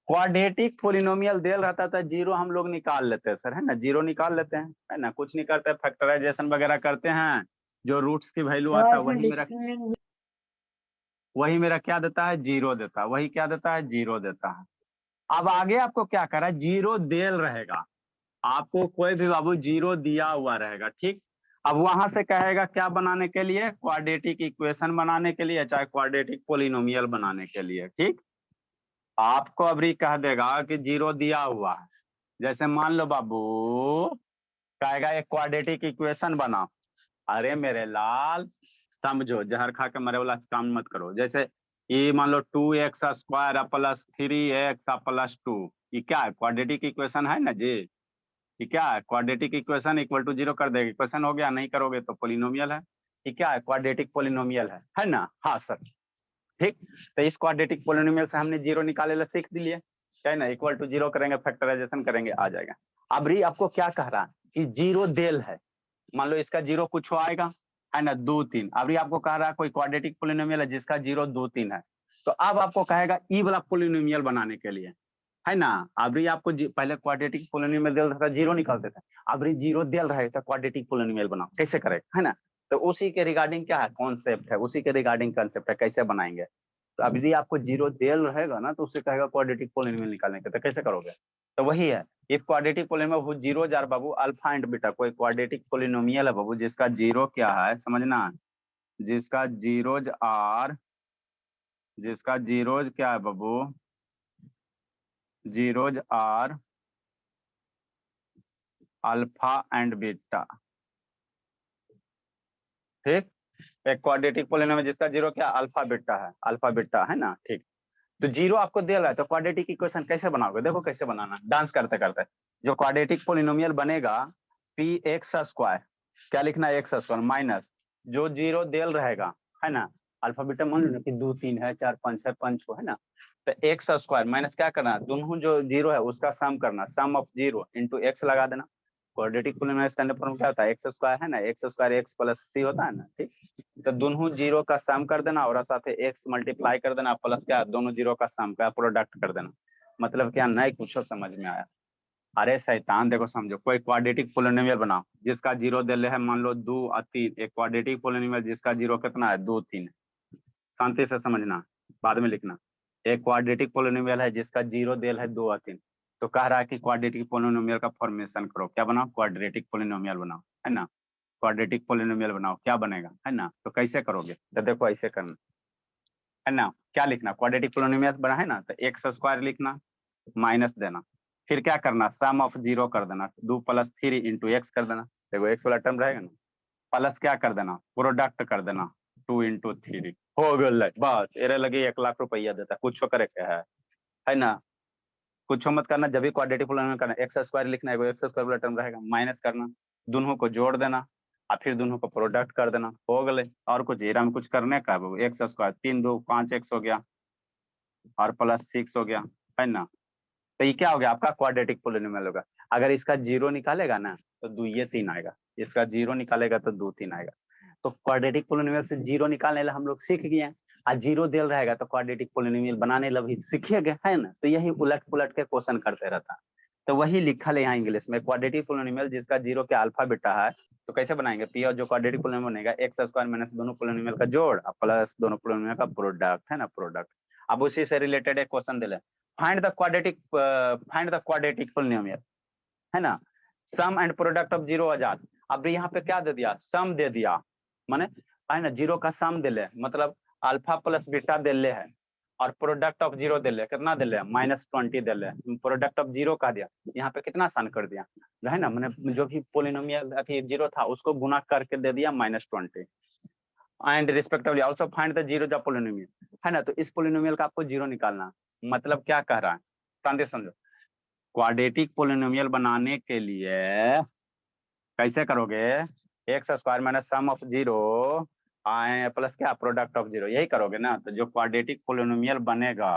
क्वाड्रेटिक पोलिनोमियल देल रहता था जीरो हम लोग निकाल लेते हैं सर है ना जीरो निकाल लेते हैं है ना कुछ नहीं करते फैक्टराइजेशन वगैरह करते हैं जो रूट्स की वैल्यू आता है वही मेरा क्या देता है जीरो देता है वही क्या देता है जीरो देता है अब आगे आपको क्या करा है जीरो देल रहेगा आपको कोई भी बाबू जीरो दिया हुआ रहेगा ठीक अब वहां से कहेगा क्या बनाने के लिए, क्वाड्रेटिक इक्वेशन बनाने के लिए, चाहे क्वाड्रेटिक पोलिनोमियल बनाने के लिए। ठीक, आपको अभी कह देगा कि 0 दिया हुआ है, जैसे मान लो बाबू कहेगा एक क्वाड्रेटिक इक्वेशन बनाओ। अरे मेरे लाल समझो, जहर खा के मरे वाला काम मत करो। जैसे ये मान लो 2x² प्लस 3x प्लस 2, ये क्या है, क्वाड्रेटिक इक्वेशन है ना जी। ये क्या है, क्वाड्रेटिक इक्वेशन इक्वल टू 0 कर देगा, इक्वेशन हो गया, नहीं करोगे तो पोलिनोमियल है। ये क्या है, क्वाड्रेटिक पोलिनोमियल है ना। हाँ सर, ठीक। तो इस क्वाड्रेटिक पोलिनोमियल से हमने 0 निकाले ला सीख लिए, है ना। इक्वल टू 0 करेंगे, फैक्टराइजेशन करेंगे, आ जाएगा। अब री आपको क्या कह रहा है कि 0 देल है, मान लो इसका 0 कुछ आएगा, है ना, 2 3। अभी आपको कह रहा है कोई क्वाड्रेटिक पोलिनोमियल है जिसका 0 2 3 है, तो अब आपको कहेगा ई वाला पोलिनोमियल बनाने के लिए, है ना। अभी आपको पहले क्वाड्रेटिक पोलिनोमियल देल रहा था, 0 निकालते थे। अभी 0 देल रहे तो क्वाड्रेटिक पोलिनोमियल बनाओ, कैसे करेगा, है ना। तो उसी के रिगार्डिंग क्या है, कॉन्सेप्ट है, उसी के रिगार्डिंग कॉन्सेप्ट है, कैसे बनाएंगे। तो अभी आपको 0 देल रहेगा ना, तो उससे कहेगा क्वाड्रेटिक पोलिनोमियल निकालने के, तो कैसे करोगे। तो वही है, इफ क्वाड्रेटिक पोलिनोमियल हो 0 jar Babu alpha and beta, कोई क्वाड्रेटिक पोलिनोमियल है बाबू जिसका 0 क्या है समझना, जिसका जीरोज आर, जिसका जीरोज क्या है बाबू, zeros are alpha and beta. ठीक, एक क्वाड्रेटिक पोलिनोमियल जिसका 0 क्या अल्फा बीटा है, अल्फा बीटा, है ना। ठीक, तो 0 आपको दे रहा है, तो क्वाड्रेटिक इक्वेशन कैसे बनाओगे, देखो कैसे बनाना, डांस करते करते। जो क्वाड्रेटिक पोलिनोमियल बनेगा px², क्या लिखना है, x² माइनस जो 0 देल रहेगा, है ना। अल्फा बीटा मान लो कि 2 3 है, 4 5 है, 5 है ना। तो x² माइनस क्या करना, दोनों जो 0 है उसका सम करना, सम ऑफ 0 इंटू x लगा देना। क्वाड्रेटिक पोलिनोमियल स्टैंडर्ड फॉर्म क्या होता है, x² है ना, x² x प्लस c होता है ना। ठीक, तो दोनों 0 का सम कर देना और साथ x मल्टीप्लाई कर देना, प्लस क्या दोनों 0 का सम का प्रोडक्ट कर देना। मतलब क्या, नहीं कुछ समझ में आया। अरे शैतान देखो समझो, कोई क्वाड्रेटिक पोलिनोमियल बनाओ जिसका 0 दे है, मान लो 2 और 3, एक क्वाड्रेटिक पोलिनोमियल जिसका 0 कितना है 2 3। शांति से समझना, बाद में लिखना। एक क्वाड्रेटिक पोलिनोमियल है जिसका 0 दे है 2 और 3, तो कह रहा है कि क्वाड्रेटिक पोलिनोमियल का फॉर्मेशन करो, क्या बनाओ, क्वाड्रेटिक पोलिनोमियल बनाओ, है ना। क्वाड्रेटिक पोलिनोमियल बनाओ, क्या बनेगा, है ना। तो कैसे करोगे, तो देखो ऐसे करना, है ना। क्या लिखना, क्वाड्रेटिक पोलिनोमियल बना है ना, तो x² लिखना, माइनस देना, फिर क्या करना, सम ऑफ 0 कर देना, 2 प्लस 3 इंटू x कर देना, देखो x वाला टर्म रहेगा ना, प्लस क्या कर देना, प्रोडक्ट कर देना, 2 इंटू 3 हो गया। बस एरे लगे 1 लाख रुपया देता, कुछ करे क्या है ना। कुछ मत करना, जब भी क्वाड्रेटिक पोलिनोमियल करना, x² लिखना है, x² वाला टर्म रहेगा, माइनस करना, दोनों को जोड़ देना और फिर दोनों को प्रोडक्ट कर देना, हो गए। और कुछ एरा में कुछ करने का है, x² 3 2 5 x हो गया और प्लस 6 हो गया, है ना। तो ये क्या हो गया, आपका क्वाड्रेटिक पोलिनोमियल होगा। अगर इसका 0 निकालेगा ना तो 2 ये 3 आएगा, इसका 0 निकालेगा तो 2 3 आएगा। तो क्वाड्रेटिक पोलिनोमियल से 0 निकालने ला हम लोग सीख गए, और 0 देल रहेगा तो क्वाड्रेटिक पोलिनोमियल बनाने ला भी सीखेंगे, है ना। तो यही उलट पुलट के क्वेश्चन करते रहता। तो वही लिखा है यहाँ इंग्लिश में, क्वाड्रेटिक पोलिनोमियल जिसका 0 के अल्फा बीटा है, तो कैसे बनाएंगे, पी और जो क्वाड्रेटिक पोलिनोमियल बनेगा x² माइनस दोनों पोलिनोमियल का जोड़ प्लस दोनों पोलिनोमियल का प्रोडक्ट, है ना, प्रोडक्ट। अब उसी से रिलेटेड एक क्वेश्चन दिले, फाइंड द क्वाड्रेटिक पोलिनोमियल, है ना, सम एंड प्रोडक्ट ऑफ 0 आजाद। अब यहाँ पे क्या दे दिया, सम दे दिया, माने है ना 0 का सम दे ले, मतलब अल्फा प्लस बीटा दे ले है, और प्रोडक्ट ऑफ 0 दे ले, कितना दे ले, -20 दे ले, प्रोडक्ट ऑफ 0 का दिया, यहाँ पे कितना आसान कर दिया, है ना। मैंने जो भी पोलिनोमियल अथी 0 था उसको गुना करके दे दिया -20, and respectively also find the 0 the polynomial, है ना। तो इस पोलिनोमियल का आपको 0 निकालना, मतलब क्या कह रहा है, शांति समझो। क्वाड्रेटिक पोलिनोमियल बनाने के लिए कैसे करोगे, x² minus sum of 0 plus क्या प्रोडक्ट ऑफ 0, यही करोगे ना। तो जो क्वाड्रेटिक पोलिनोमियल बनेगा,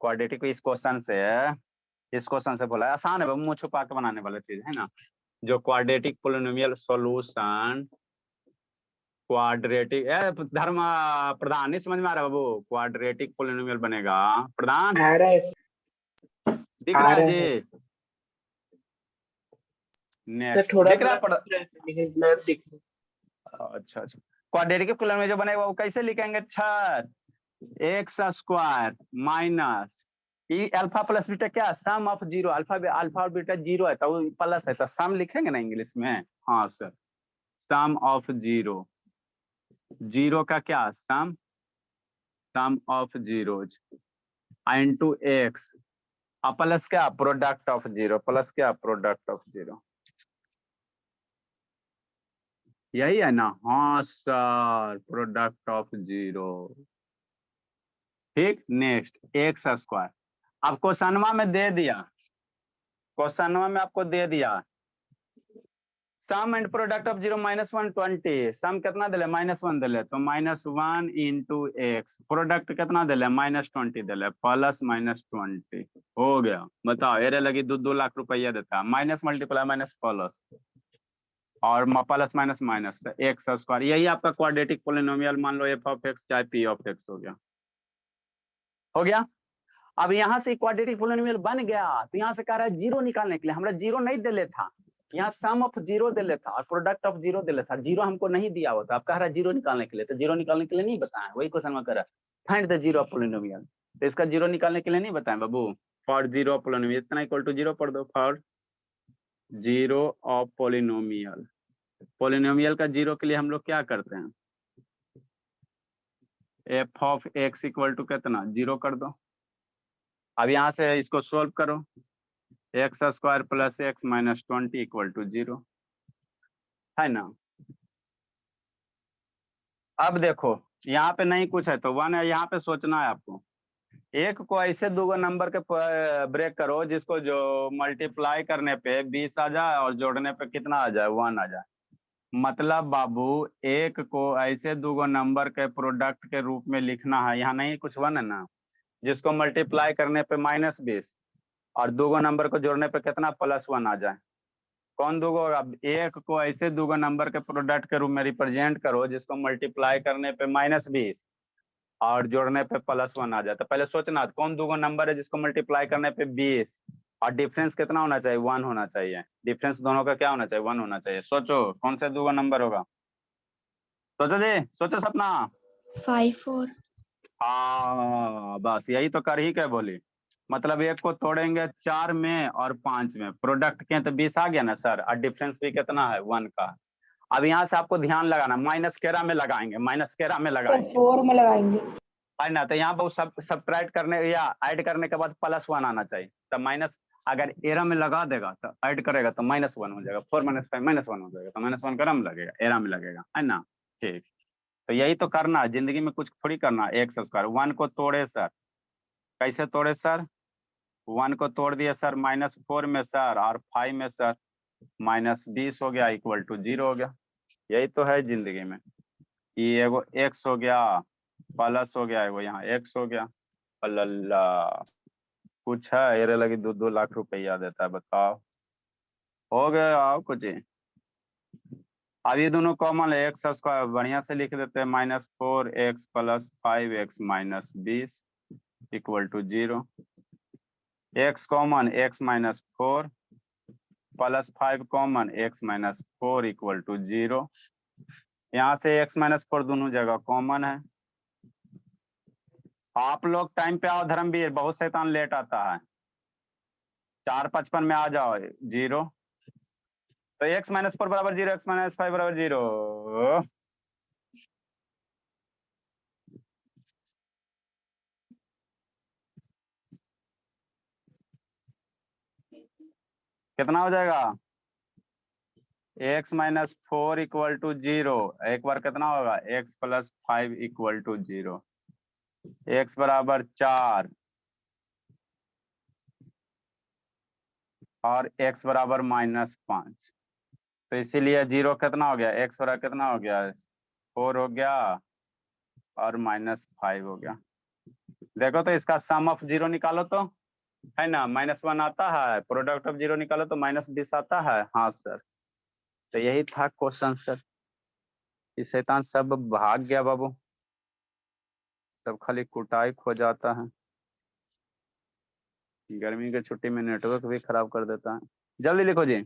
क्वाड्रेटिक इस क्वेश्चन से बोला, आसान है, मुंह छुपा के बनाने वाला चीज है ना। जो क्वाड्रेटिक पोलिनोमियल सॉल्यूशन, क्वाड्रेटिक धर्म प्रधान, नहीं समझ में आ रहा बाबू, क्वाड्रेटिक पोलिनोमियल बनेगा, प्रधान आ रहा है, दिख आ रहा है रहा जी, है। नेक्स्ट थोड़ा दिख रहा है ब्लर दिख रहा है। अच्छा अच्छा, क्वाड्रेटिक पोलिनोमियल जो बनेगा वो कैसे लिखेंगे, x² माइनस ई अल्फा प्लस बीटा, क्या सम ऑफ 0, अल्फा और बीटा 0 है तो प्लस है, तो सम लिखेंगे ना इंग्लिश में, हाँ sir, sum of zero, zero का क्या sum of zeros into x plus क्या प्रोडक्ट ऑफ जीरो, प्लस क्या प्रोडक्ट ऑफ जीरो, यही है ना। हाँ सर, प्रोडक्ट ऑफ जीरो। ठीक, नेक्स्ट एक्स स्क्वायर। अब क्वेश्चनवा में दे दिया, क्वेश्चनवा में आपको दे दिया सम एंड प्रोडक्ट ऑफ जीरो -120, सम कितना दिले -1 दिले तो -1 इंटू एक्स, प्रोडक्ट कितना दिले -20 दिले, प्लस -20 हो गया। बताओ एरे लगी 2 लाख रुपया देता है, माइनस मल्टीप्लाई माइनस प्लस और प्लस माइनस माइनस, तो एक्स स्क्वायर, यही आपका क्वाड्रेटिक पोलिनोमियल, मान लो एफ ऑफ एक्स चाहे पी ऑफ एक्स हो गया, हो गया। अब यहाँ से क्वाड्रेटिक पोलिनोमियल बन गया, तो यहाँ से कह रहा है जीरो निकालने के लिए, हमरा जीरो नहीं दे था, यहाँ सम ऑफ जीरो दे था और प्रोडक्ट ऑफ जीरो दे था, जीरो हमको नहीं दिया होता, अब कह रहा है जीरो निकालने के लिए, तो जीरो निकालने के लिए नहीं बताया, वही क्वेश्चन में कर रहा है find the zero of polynomial, तो इसका जीरो निकालने के लिए नहीं बताएं बाबू। फॉर जीरो ऑफ पोलिनोमियल इतना इक्वल टू जीरो पढ़ दो, for zero of polynomial, polynomial का जीरो के लिए हम लोग क्या करते हैं, f of x equal to कितना जीरो कर दो। अब यहाँ से इसको सोल्व करो, x square plus x minus 20 equal to zero, है ना। अब देखो यहाँ पे नहीं कुछ है तो वन है, यहाँ पे सोचना है आपको, एक को ऐसे दो नंबर के ब्रेक करो जिसको जो मल्टीप्लाई करने पे 20 आ जाए और जोड़ने पे कितना आ जाए 1 आ जाए, मतलब बाबू एक को ऐसे दो नंबर के प्रोडक्ट के रूप में लिखना है, यहाँ नहीं कुछ वन है ना, जिसको मल्टीप्लाई करने पे -20 और दो नंबर को जोड़ने पे कितना +1 आ जाए। कौन दो, अब एक को ऐसे दो नंबर के प्रोडक्ट के रूप में रिप्रेजेंट करो जिसको मल्टीप्लाई करने पे -20 और जोड़ने पे +1 आ जाए, तो पहले सोचना कौन दो नंबर है जिसको मल्टीप्लाई करने पे 20 और डिफरेंस कितना होना चाहिए 1 होना चाहिए, डिफरेंस दोनों का क्या होना चाहिए 1 होना चाहिए। सोचो कौन से दो नंबर होगा, सोचो जी, सोचो सपना। 5 और हाँ बस यही तो कर ही के बोली, मतलब एक को तोड़ेंगे 4 में और 5 में, प्रोडक्ट के तो 20 आ गया ना सर, और डिफरेंस भी कितना है 1 का। अब यहाँ से आपको ध्यान लगाना, माइनस केरा में लगाएंगे, माइनस केरा में लगाएंगे 4 में लगाएंगे। है ना, तो यहाँ पर सब्ट्रैक्ट करने या ऐड करने के बाद +1 आना चाहिए, तो माइनस अगर एरा में लगा देगा तो ऐड करेगा तो -1 हो जाएगा, 4 - 5 -1 हो जाएगा, तो -1 केरा में लगेगा, एरा में लगेगा, है ना। ठीक, तो यही तो करना है जिंदगी में, कुछ थोड़ी करना है। एक्स स्क्वायर 1 को तोड़े सर, कैसे तोड़े सर, 1 को तोड़ दिए सर -4 में सर और 5 में सर, -20 हो गया इक्वल टू 0 हो गया। यही तो है जिंदगी में, ये एगो एक्स हो गया प्लस हो गया, एगो यहाँ एक्स हो गया, अल्लाह कुछ है, एरे लगी 2 लाख रुपया देता है, बताओ हो गया आओ कुछ ही। अब ये दोनों कॉमन है, एक्स स्क्वायर बढ़िया से लिख देते हैं -4x + 5x - 20 equal to 0, x common x - 4 + 5 common x - 4 equal to 0, यहाँ से x - 4 दोनों जगह कॉमन है। आप लोग टाइम पे आओ धर्मवीर, बहुत शैतान लेट आता है, 4:55 में आ जाओ 0, तो x - 4 बराबर 0, x - 5 बराबर 0, कितना हो जाएगा x - 4 इक्वल टू 0, एक बार कितना होगा x + 5 इक्वल टू 0, x बराबर 4 और x बराबर -5, तो इसीलिए 0 कितना हो गया, x बराबर कितना हो गया 4 हो गया और -5 हो गया। देखो तो इसका सम ऑफ 0 निकालो तो, है ना, -1 आता है, प्रोडक्ट ऑफ 0 निकालो तो -20 आता है। हाँ सर, तो यही था क्वेश्चन सर, इस शैतान सब भाग गया बाबू, सब खाली कुटाई खो जाता है, गर्मी की छुट्टी में नेटवर्क भी खराब कर देता है। जल्दी लिखो जी।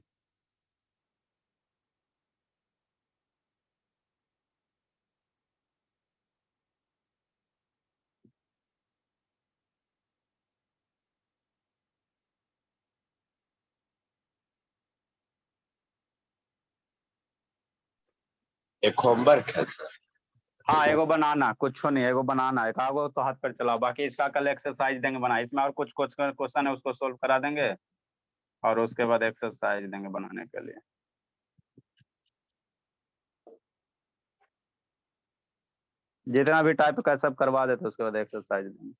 एक होमवर्क है सर। हाँ एगो बनाना, कुछ नहीं, एगो बनाना, एक आगो तो हाथ पर चलाओ, बाकी इसका कल एक्सरसाइज देंगे बना, इसमें और कुछ क्वेश्चन है उसको सोल्व करा देंगे और उसके बाद एक्सरसाइज देंगे बनाने के लिए। जितना भी टाइप का सब करवा देते उसके बाद एक्सरसाइज देंगे।